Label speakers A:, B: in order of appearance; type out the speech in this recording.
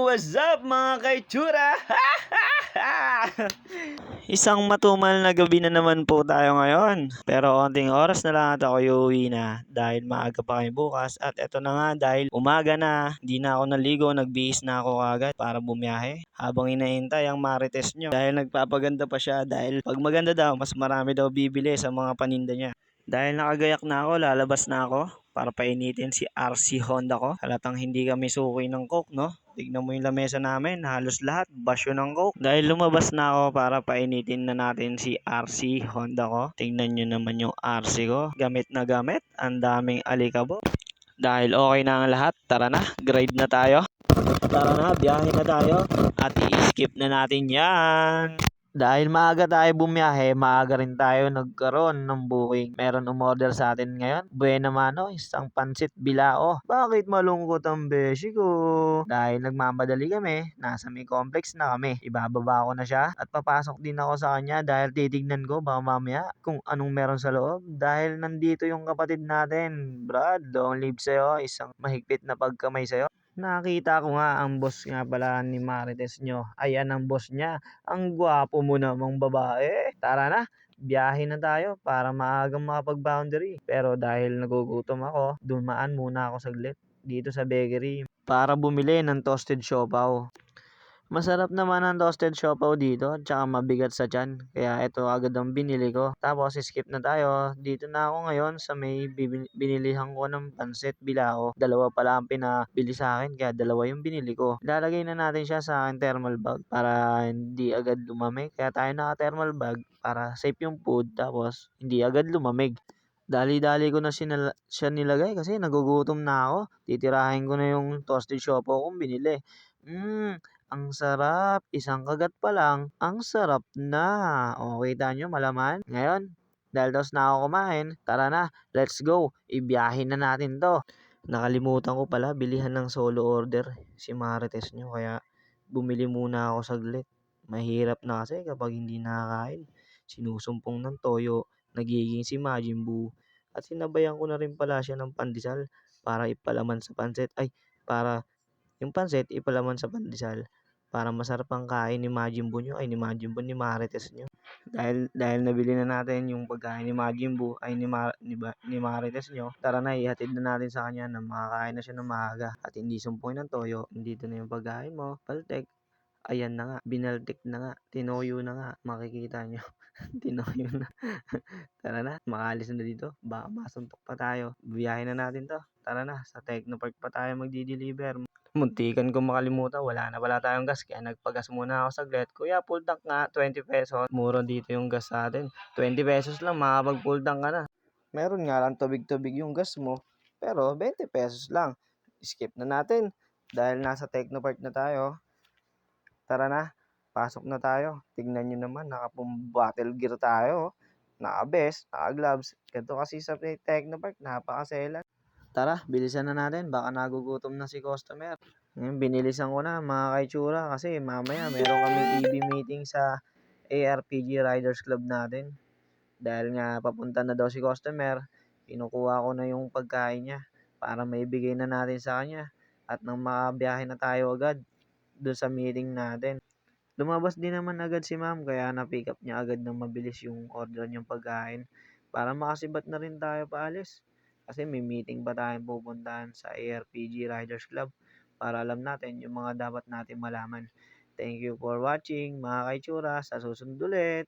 A: what's up mga kaitsura? Isang matumal na gabi na naman po tayo ngayon. Pero onting oras na lang at ako uuwi na dahil maaga pa kami bukas. At eto na nga dahil umaga na, hindi na ako naligo, nagbihis na ako agad para bumiyahe. Habang inaintay ang marites nyo dahil nagpapaganda pa siya dahil pag maganda daw, mas marami daw bibili sa mga paninda niya. Dahil nakagayak na ako, lalabas na ako para painitin si RC Honda ko. Halatang hindi kami suki ng coke, no? Tignan mo yung lamesa namin, halos lahat basyo ng coke. Dahil lumabas na ako para painitin na natin si RC Honda ko. Tingnan nyo naman yung RC ko. Gamit na gamit, ang daming alikabok. Dahil okay na ang lahat, tara na, grade na tayo. Tara na, biyahe na tayo at i-skip na natin yan. Dahil maaga tayo bumiyahe, maaga rin tayo nagkaroon ng booking. Meron umorder sa atin ngayon. Buena mano, isang pansit bilao. Bakit malungkot ang beshi ko? Dahil nagmamadali kami, nasa may complex na kami. Ibababa ko na siya at papasok din ako sa kanya dahil titignan ko baka mamaya kung anong meron sa loob. Dahil nandito yung kapatid natin. Brad, long live sa'yo. Isang mahigpit na pagkamay sa'yo. Nakita ko nga ang boss nga pala ni Marites nyo. Ayan ang boss niya. Ang gwapo mo namang babae. Tara na, biyahe na tayo para maagang makapag-boundary. Pero dahil nagugutom ako, dumaan muna ako saglit dito sa bakery para bumili ng toasted siopaw. Masarap naman ang toasted siopaw dito at saka mabigat sa tiyan. Kaya ito agad ang binili ko. Tapos skip na tayo. Dito na ako ngayon sa may binilihan ko ng pansit bilao. Dalawa pala ang pinabili sa akin kaya dalawa yung binili ko. Lalagay na natin siya sa aking thermal bag para hindi agad lumamig. Kaya tayo naka-thermal bag para safe yung food tapos hindi agad lumamig. Dali-dali ko na siya nilagay kasi nagugutom na ako. Titirahin ko na yung toasted siopaw kong binili. Ang sarap. Isang kagat pa lang, ang sarap na. O, kita nyo, malaman? Ngayon, dahil tapos na ako kumain, tara na, let's go. Ibiyahin na natin to. Nakalimutan ko pala, bilihan ng solo order si Marites nyo. Kaya, bumili muna ako saglit. Mahirap na kasi kapag hindi nakakain. Sinusumpong ng toyo, nagiging si Majin Buu. At sinabayan ko na rin pala siya ng pandesal para ipalaman sa pansit. Para yung pansit ipalaman sa pandesal para masarap ang kain ni Majin Buu nyo, ni Marites nyo. Dahil nabili na natin yung pagkain ni Majin Buu, ni Marites nyo, tara na, ihatid na natin sa kanya na makakain na siya ng maaga at hindi sumpuin ng toyo. Dito na yung pagkain mo, paltek. Ayan na nga, binaltik na nga, tinoyo na nga, makikita nyo. Tinoyo na. Tara na, makalis na dito, baka masuntok pa tayo. Biyahe na natin to. Tara na, sa Technopark pa tayo magdi-deliver. Muntikan ko makalimutan, wala na pala tayong gas kaya nagpagas muna ako saglit. Kuya, full tank nga, 20 pesos. Mura dito yung gas sa atin. 20 pesos lang, makapag full tank ka na. Meron nga lang tubig-tubig yung gas mo, pero 20 pesos lang. Skip na natin dahil nasa Technopark na tayo. Tara na, pasok na tayo. Tignan nyo naman, naka-battle gear tayo. Naka-vest, naka-gloves. Ganito kasi sa Technopark, napakaselan. Tara, bilisan na natin. Baka nagugutom na si customer. Ngayon, binilisan ko na mga kaitsura kasi mamaya meron kaming EB meeting sa ARPG Riders Club natin. Dahil nga papunta na daw si customer, kinukuha ko na yung pagkain niya para maibigay na natin sa kanya. At nang makabiyahe na tayo agad doon sa meeting natin. Lumabas din naman agad si ma'am kaya na-pick up niya agad ng mabilis yung order niyang pagkain para makasibat na rin tayo paalis. Kasi may meeting pa tayong pupuntahan sa ARPG Riders Club para alam natin yung mga dapat natin malaman. Thank you for watching mga kaitsura. Sa susunod ulit.